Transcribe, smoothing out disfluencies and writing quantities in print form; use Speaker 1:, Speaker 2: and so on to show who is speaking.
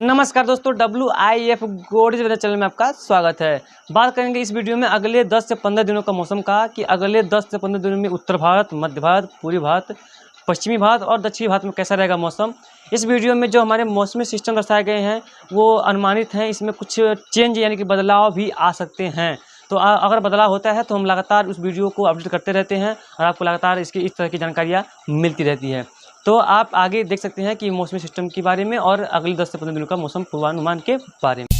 Speaker 1: नमस्कार दोस्तों, WIF gold channel में आपका स्वागत है। बात करेंगे इस वीडियो में अगले 10 से 15 दिनों का मौसम का कि अगले 10 से 15 दिनों में उत्तर भारत, मध्य भारत, पूर्वी भारत, पश्चिमी भारत और दक्षिणी भारत में कैसा रहेगा मौसम। इस वीडियो में जो हमारे मौसमी सिस्टम दर्शाए गए हैं वो अनुमानित हैं, इसमें कुछ चेंज यानी कि बदलाव भी आ सकते हैं। तो अगर बदलाव होता है तो हम लगातार उस वीडियो को अपडेट करते रहते हैं और आपको लगातार इसकी इस तरह की जानकारियाँ मिलती रहती है। तो आप आगे देख सकते हैं कि मौसमी सिस्टम के बारे में और अगले 10 से 15 दिनों का मौसम पूर्वानुमान के बारे में।